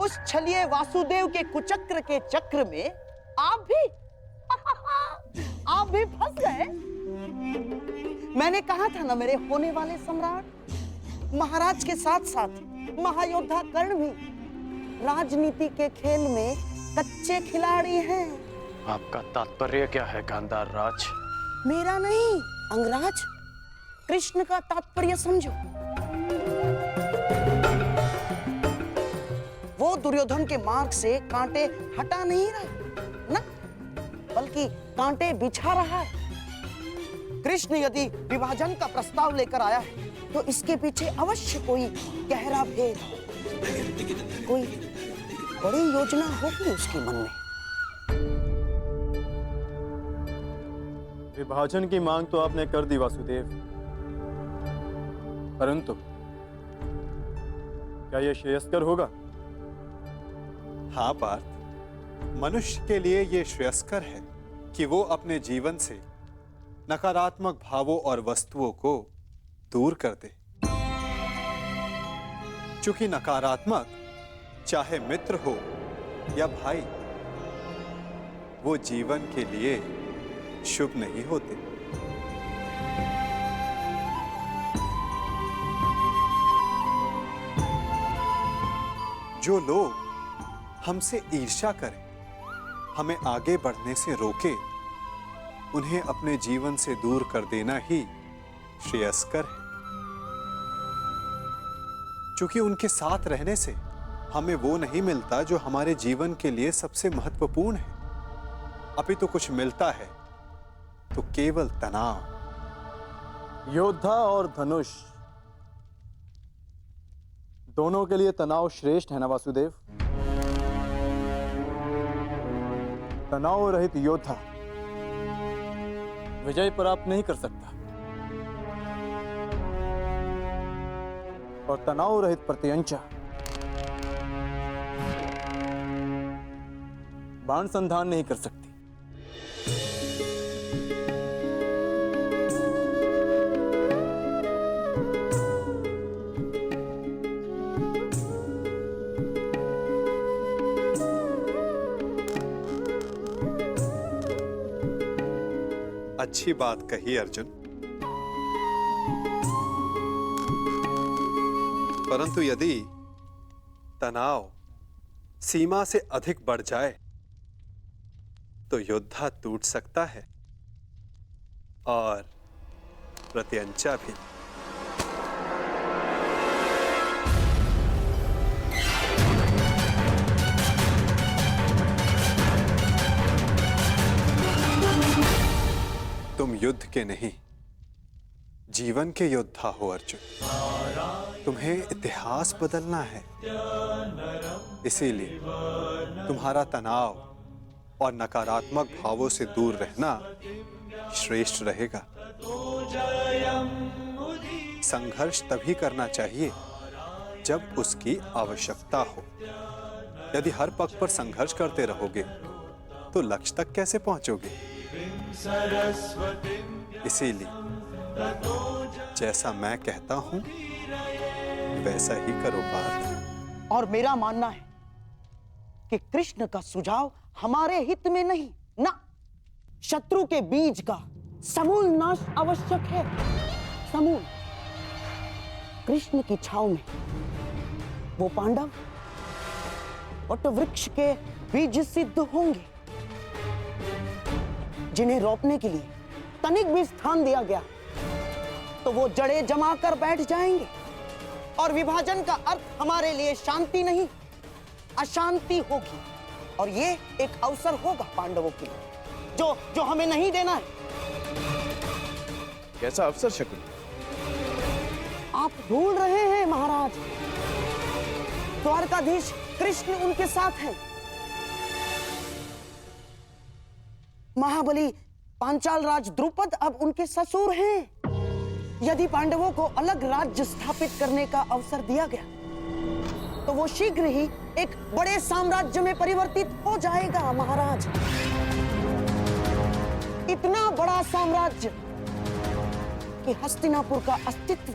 उस छलिए वासुदेव के कुचक्र के चक्र में आप भी फंस गए। मैंने कहा था ना मेरे होने वाले सम्राट महाराज के साथ साथ महायोद्धा कर्ण भी राजनीति के खेल में कच्चे खिलाड़ी हैं। आपका तात्पर्य क्या है गांधार राज? मेरा नहीं अंगराज, कृष्ण का तात्पर्य समझो। वो दुर्योधन के मार्ग से कांटे हटा नहीं रहा ना, बल्कि कांटे बिछा रहा है। कृष्ण यदि विभाजन का प्रस्ताव लेकर आया है तो इसके पीछे अवश्य कोई गहरा भेद, कोई बड़ी योजना होगी उसके मन में। विभाजन की मांग तो आपने कर दी वासुदेव, परंतु क्या यह श्रेयस्कर होगा? हाँ पार्थ, मनुष्य के लिए यह श्रेयस्कर है कि वो अपने जीवन से नकारात्मक भावों और वस्तुओं को दूर कर दे। चूंकि नकारात्मक चाहे मित्र हो या भाई, वो जीवन के लिए शुभ नहीं होते। जो लोग हमसे ईर्ष्या करें, हमें आगे बढ़ने से रोके, उन्हें अपने जीवन से दूर कर देना ही श्रेयस्कर है। क्योंकि उनके साथ रहने से हमें वो नहीं मिलता जो हमारे जीवन के लिए सबसे महत्वपूर्ण है, अपितु कुछ मिलता है तो केवल तनाव। योद्धा और धनुष दोनों के लिए तनाव श्रेष्ठ है ना वासुदेव? तनाव रहित योद्धा विजय प्राप्त नहीं कर सकता और तनाव रहित प्रत्यंचा बाण संधान नहीं कर सकती। अच्छी बात कही अर्जुन, परंतु यदि तनाव सीमा से अधिक बढ़ जाए तो योद्धा टूट सकता है और प्रत्यंचा भी। तुम युद्ध के नहीं, जीवन के योद्धा हो अर्जुन। तुम्हें इतिहास बदलना है, इसीलिए तुम्हारा तनाव और नकारात्मक भावों से दूर रहना श्रेष्ठ रहेगा। संघर्ष तभी करना चाहिए जब उसकी आवश्यकता हो। यदि हर पक्ष पर संघर्ष करते रहोगे तो लक्ष्य तक कैसे पहुंचोगे? इसीलिए जैसा मैं कहता हूं वैसा ही करो पार्थ। और मेरा मानना है कि कृष्ण का सुझाव हमारे हित में नहीं ना, शत्रु के बीज का समूल नाश आवश्यक है। समूल। कृष्ण की छाव में वो पांडव वट वृक्ष के बीज सिद्ध होंगे जिन्हें रोपने के लिए तनिक भी स्थान दिया गया तो वो जड़ें जमा कर बैठ जाएंगे। और विभाजन का अर्थ हमारे लिए शांति नहीं, अशांति होगी। और ये एक अवसर होगा पांडवों के लिए जो हमें नहीं देना है। कैसा अवसर शकुनी? आप भूल रहे हैं महाराज, द्वारकाधीश कृष्ण उनके साथ हैं। महाबली पांचाल राज द्रुपद अब उनके ससुर हैं। यदि पांडवों को अलग राज्य स्थापित करने का अवसर दिया गया तो वो शीघ्र ही एक बड़े साम्राज्य में परिवर्तित हो जाएगा महाराज। इतना बड़ा साम्राज्य कि हस्तिनापुर का अस्तित्व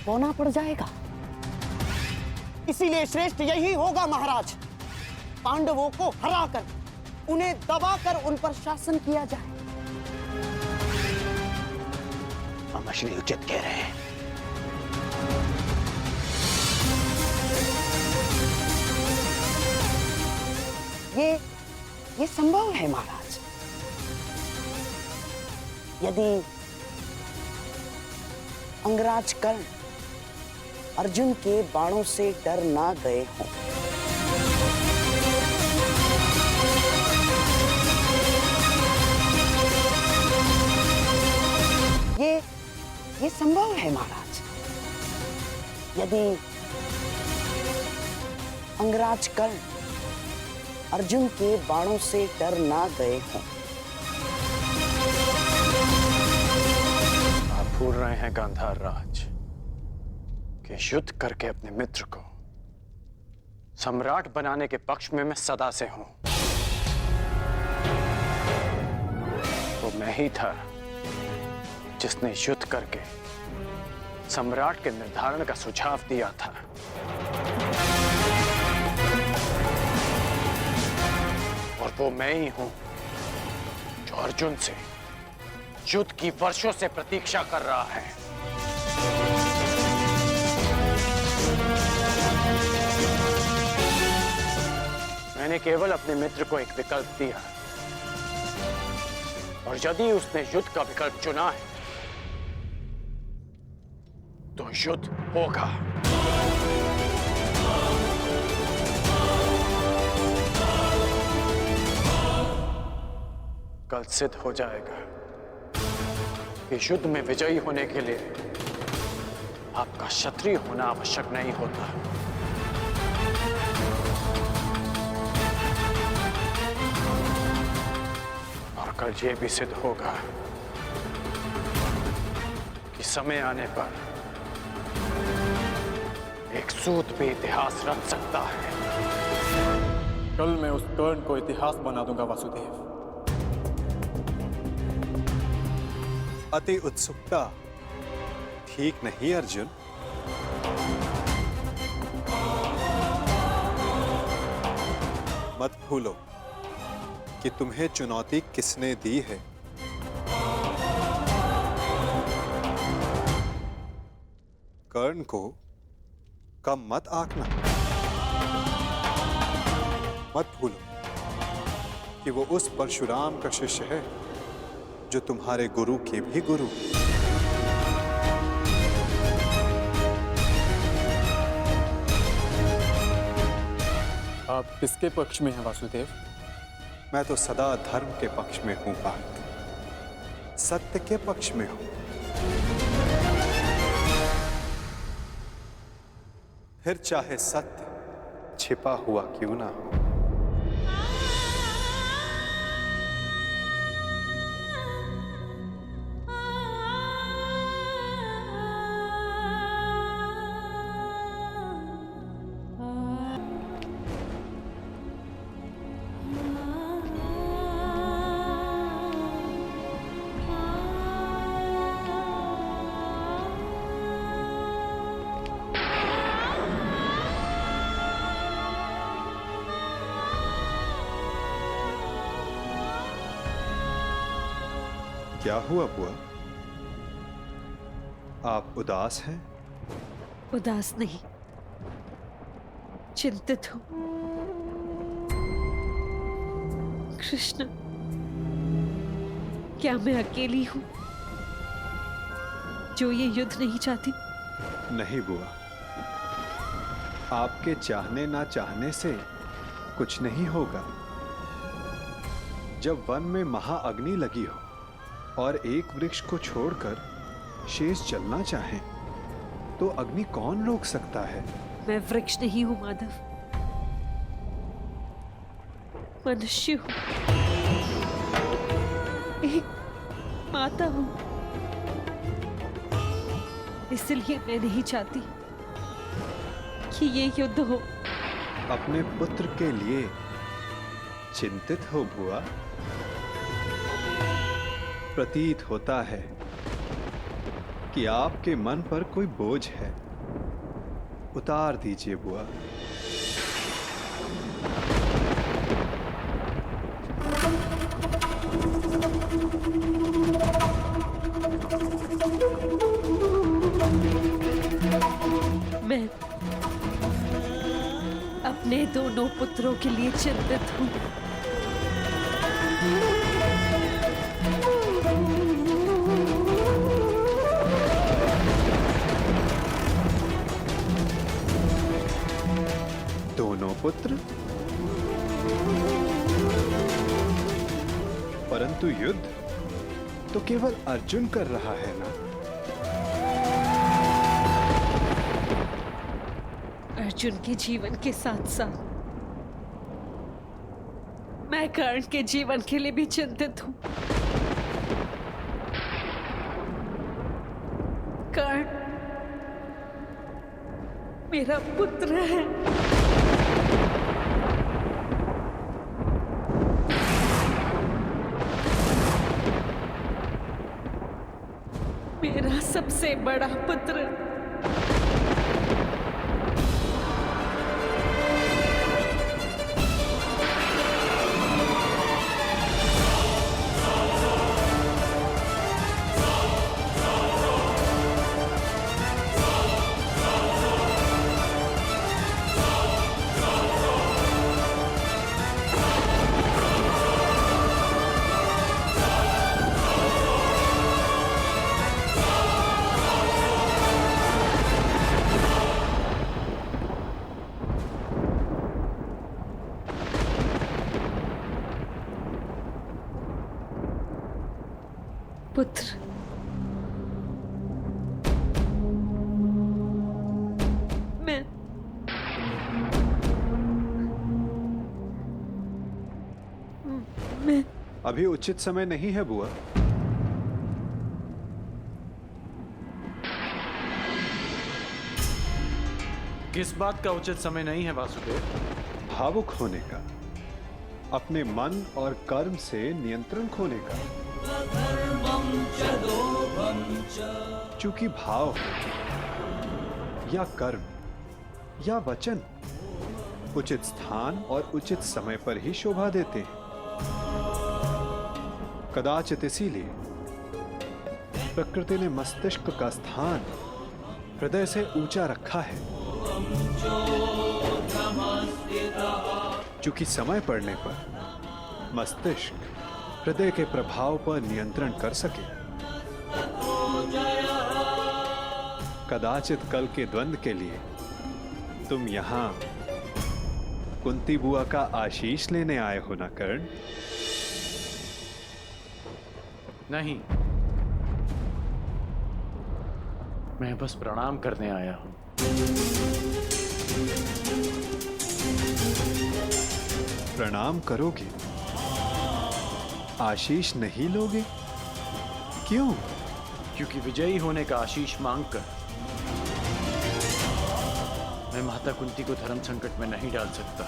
होना पड़ जाएगा। इसीलिए श्रेष्ठ यही होगा महाराज, पांडवों को हराकर, उन्हें दबाकर उन पर शासन किया जाए। हम मछली उचित कह रहे हैं। ये संभव है महाराज। यदि अंगराज कर्ण अर्जुन के बाणों से डर ना गए हों, ये संभव है महाराज। यदि अंगराज कर्ण अर्जुन के बाणों से डर ना गए हों। आप भूल रहे हैं गांधार राज कि युद्ध करके अपने मित्र को सम्राट बनाने के पक्ष में मैं सदा से हूं। वो मैं ही था जिसने युद्ध करके सम्राट के निर्धारण का सुझाव दिया था। और वो मैं ही हूं जो अर्जुन से युद्ध की वर्षों से प्रतीक्षा कर रहा है। मैंने केवल अपने मित्र को एक विकल्प दिया, और यदि उसने युद्ध का विकल्प चुना है तो युद्ध होगा। कल सिद्ध हो जाएगा कि युद्ध में विजयी होने के लिए आपका क्षत्रिय होना आवश्यक नहीं होता। और कल ये भी सिद्ध होगा कि समय आने पर एक सूत भी इतिहास रच सकता है। कल मैं उस कर्ण को इतिहास बना दूंगा वासुदेव। अति उत्सुकता ठीक नहीं अर्जुन। मत भूलो कि तुम्हें चुनौती किसने दी है। कर्ण को कम मत आंकना। मत भूलो कि वो उस परशुराम का शिष्य है जो तुम्हारे गुरु के भी गुरु। आप किसके पक्ष में हैं वासुदेव? मैं तो सदा धर्म के पक्ष में हूं पार्थ, सत्य के पक्ष में हूं। फिर चाहे सत्य छिपा हुआ क्यों ना हो। क्या हुआ बुआ? आप उदास हैं? उदास नहीं, चिंतित हूं। कृष्ण, क्या मैं अकेली हूं जो ये युद्ध नहीं चाहती? नहीं बुआ, आपके चाहने ना चाहने से कुछ नहीं होगा। जब वन में महाअग्नि लगी हो और एक वृक्ष को छोड़कर शेष जलना चाहे तो अग्नि कौन रोक सकता है? मैं वृक्ष नहीं हूं माधव, मनुष्य हूं, एक माता हूं। इसलिए मैं नहीं चाहती कि ये युद्ध हो। अपने पुत्र के लिए चिंतित हो बुआ? प्रतीत होता है कि आपके मन पर कोई बोझ है। उतार दीजिए बुआ। मैं अपने दोनों पुत्रों के लिए चिंतित हूँ। दोनों पुत्र, परंतु युद्ध तो केवल अर्जुन कर रहा है ना? अर्जुन के जीवन के साथ साथ मैं कर्ण के जीवन के लिए भी चिंतित हूँ। कर्ण मेरा पुत्र है। मेरा सबसे बड़ा पुत्र। पुत्र, मैं अभी उचित समय नहीं है बुआ। किस बात का उचित समय नहीं है वासुदेव? भावुक होने का, अपने मन और कर्म से नियंत्रण खोने का। चूंकि भाव या कर्म या वचन उचित स्थान और उचित समय पर ही शोभा देते हैं। कदाचित इसीलिए प्रकृति ने मस्तिष्क का स्थान हृदय से ऊंचा रखा है, चूंकि समय पड़ने पर मस्तिष्क हृदय के प्रभाव पर नियंत्रण कर सके। कदाचित कल के द्वंद्व के लिए तुम यहां कुंती बुआ का आशीष लेने आए हो ना कर्ण? नहीं, मैं बस प्रणाम करने आया हूं। प्रणाम करोगे, आशीष नहीं लोगे? क्यों? क्योंकि विजयी होने का आशीष मांगकर मैं माता कुंती को धर्म संकट में नहीं डाल सकता।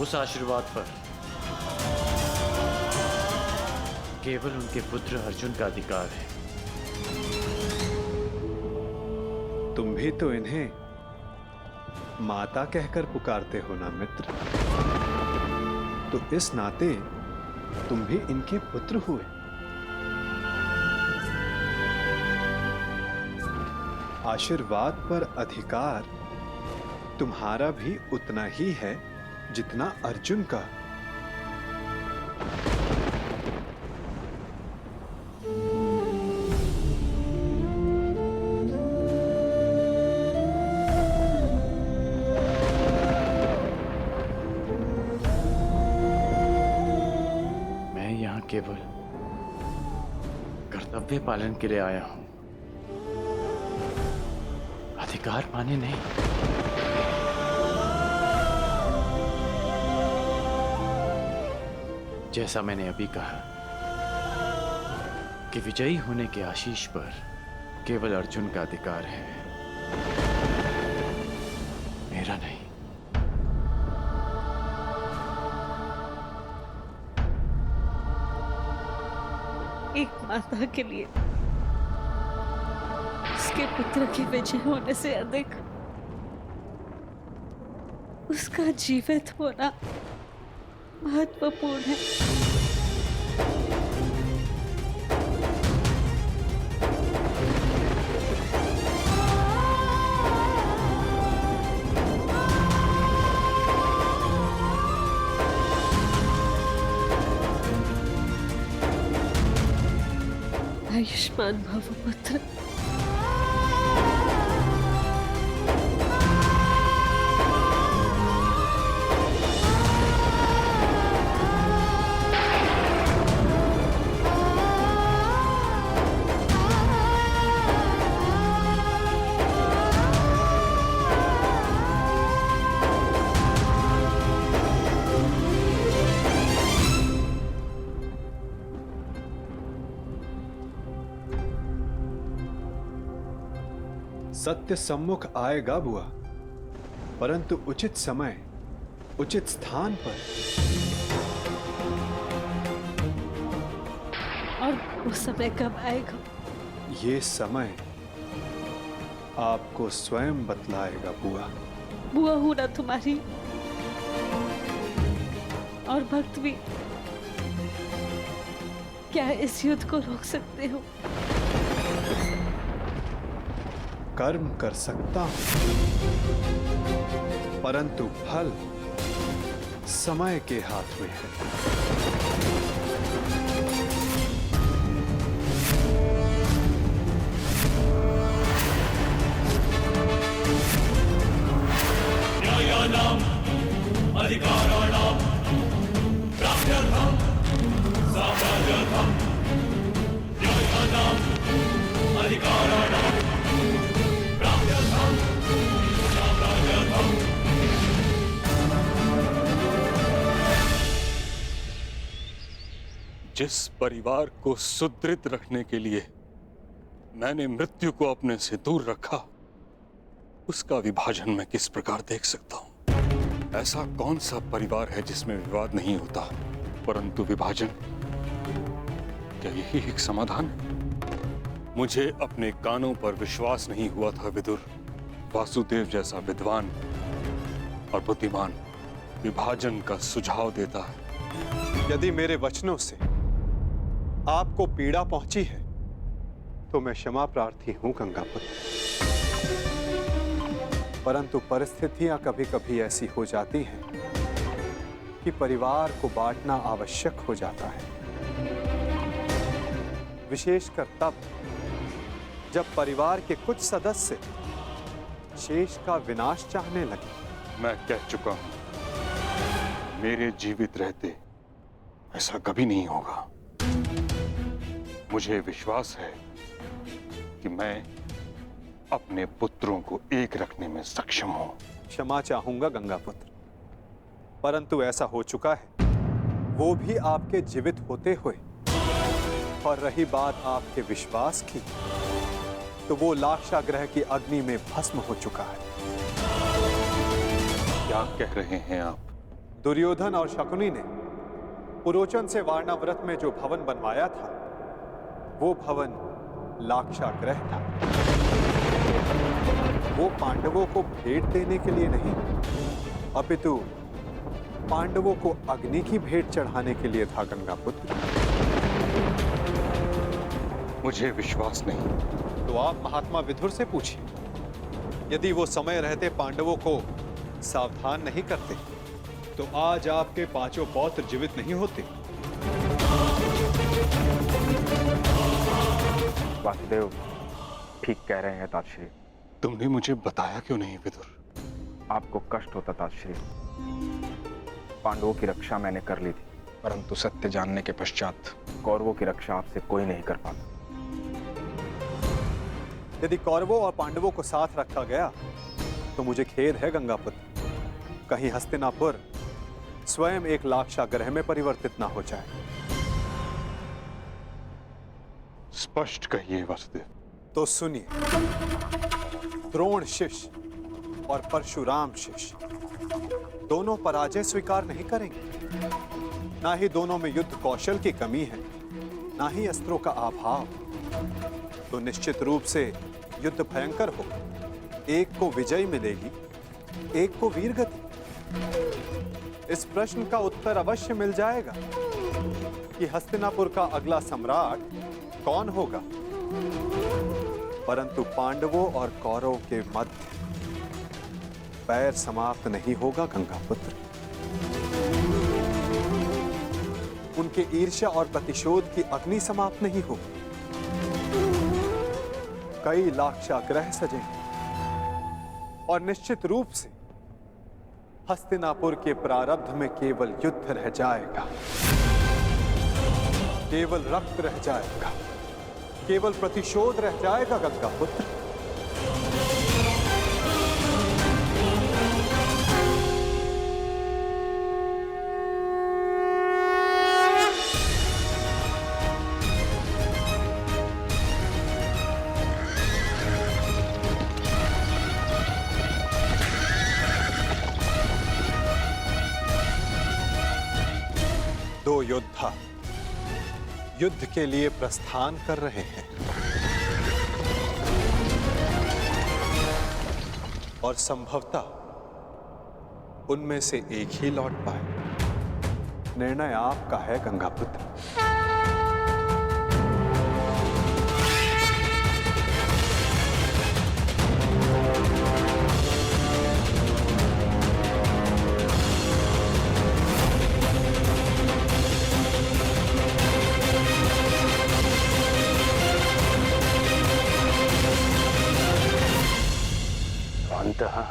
उस आशीर्वाद पर केवल उनके पुत्र अर्जुन का अधिकार है। तुम भी तो इन्हें माता कहकर पुकारते हो ना मित्र, तो इस नाते तुम भी इनके पुत्र हुए। आशीर्वाद पर अधिकार तुम्हारा भी उतना ही है जितना अर्जुन का। मैं यहां केवल कर्तव्य पालन के लिए आया हूं, अधिकार पाने नहीं। जैसा मैंने अभी कहा कि विजयी होने के आशीष पर केवल अर्जुन का अधिकार है, मेरा नहीं। एक माता के लिए उसके पुत्र के विजय होने से अधिक उसका जीवित होना महत्वपूर्ण है। आयुष्मान भव पुत्र। सत्य सम्मुख आएगा बुआ, परंतु उचित समय उचित स्थान पर। और वो समय कब आएगा? ये समय आपको स्वयं बतलाएगा बुआ। बुआ हूं ना तुम्हारी, और भक्त भी। क्या इस युद्ध को रोक सकते हो? कर्म कर सकता हूं, परंतु फल समय के हाथ में है। न्यायानाम् अधिकाराणां प्राप्त्यर्थं साम्राज्यर्थं न्यायानाम् अधिकाराणां प्राप्त्यर्थं साम्राज्यर्थं। जिस परिवार को सुदृढ़ रखने के लिए मैंने मृत्यु को अपने से दूर रखा, उसका विभाजन मैं किस प्रकार देख सकता हूं? ऐसा कौन सा परिवार है जिसमें विवाद नहीं होता, परंतु विभाजन? क्या यही एक समाधान है? मुझे अपने कानों पर विश्वास नहीं हुआ था विदुर। वासुदेव जैसा विद्वान और बुद्धिमान विभाजन का सुझाव देता है। यदि मेरे वचनों से आपको पीड़ा पहुंची है तो मैं क्षमा प्रार्थी हूं गंगापुत्र, परंतु परिस्थितियां कभी कभी ऐसी हो जाती हैं कि परिवार को बांटना आवश्यक हो जाता है, विशेषकर तब जब परिवार के कुछ सदस्य शेष का विनाश चाहने लगे। मैं कह चुका हूं, मेरे जीवित रहते ऐसा कभी नहीं होगा। मुझे विश्वास है कि मैं अपने पुत्रों को एक रखने में सक्षम हूं। क्षमा चाहूंगा गंगापुत्र, परंतु ऐसा हो चुका है, वो भी आपके जीवित होते हुए। और रही बात आपके विश्वास की, तो वो लाक्षागृह की अग्नि में भस्म हो चुका है। क्या कह रहे हैं आप? दुर्योधन और शकुनी ने पुरोचन से वारणाव्रत में जो भवन बनवाया था, वो भवन लाक्षागृह था। वो पांडवों को भेंट देने के लिए नहीं, अपितु पांडवों को अग्नि की भेंट चढ़ाने के लिए था गंगापुत्र। मुझे विश्वास नहीं। तो आप महात्मा विदुर से पूछिए, यदि वो समय रहते पांडवों को सावधान नहीं करते, तो आज आपके पांचों पौत्र जीवित नहीं होते। वासुदेव ठीक कह रहे हैं तातश्री। तुमने मुझे बताया क्यों नहीं विदुर? आपको कष्ट होता तातश्री। पांडवों की रक्षा मैंने कर ली थी, परंतु सत्य जानने के पश्चात कौरवों की रक्षा आपसे कोई नहीं कर पाता। यदि कौरवों और पांडवों को साथ रखा गया तो मुझे खेद है गंगापुत्र, कहीं हस्तिनापुर स्वयं एक लाक्षागृह में परिवर्तित ना हो जाए। स्पष्ट कहिए वासुदेव। तो सुनिए, द्रोण शिष्य और परशुराम शिष्य दोनों पराजय स्वीकार नहीं करेंगे। ना ही दोनों में युद्ध कौशल की कमी है, ना ही अस्त्रों का अभाव। तो निश्चित रूप से युद्ध भयंकर होगा, एक को विजय मिलेगी, एक को वीरगति। इस प्रश्न का उत्तर अवश्य मिल जाएगा कि हस्तिनापुर का अगला सम्राट कौन होगा। परंतु पांडवों और कौरवों के मध्य बैर समाप्त नहीं होगा गंगापुत्र। उनके ईर्ष्या और प्रतिशोध की अग्नि समाप्त नहीं होगी। कई लाक्षागृह सजेंगे और निश्चित रूप से हस्तिनापुर के प्रारब्ध में केवल युद्ध रह जाएगा, केवल रक्त रह जाएगा, केवल प्रतिशोध रह जाएगा गंगापुत्र। दो योद्धा युद्ध के लिए प्रस्थान कर रहे हैं और संभवतः उनमें से एक ही लौट पाए। निर्णय आपका है गंगापुत्र।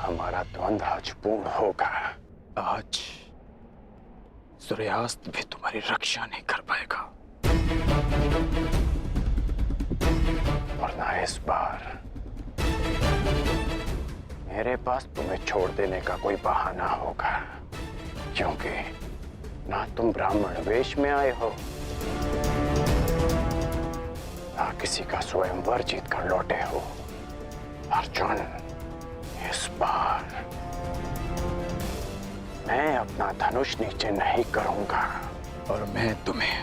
हमारा द्वंद्व आज पूर्ण होगा। आज सूर्यास्त भी तुम्हारी रक्षा नहीं कर पाएगा, और ना इस बार मेरे पास तुम्हें छोड़ देने का कोई बहाना होगा, क्योंकि ना तुम ब्राह्मण वेश में आए हो, ना किसी का स्वयंवर जीत कर लौटे हो। अर्जुन, इस बार मैं अपना धनुष नीचे नहीं करूंगा और मैं तुम्हें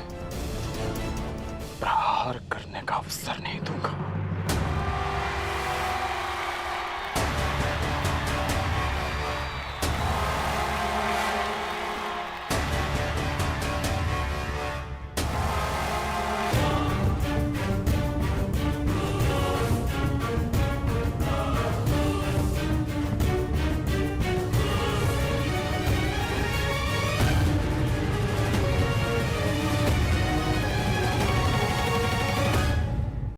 प्रहार करने का अवसर नहीं दूंगा।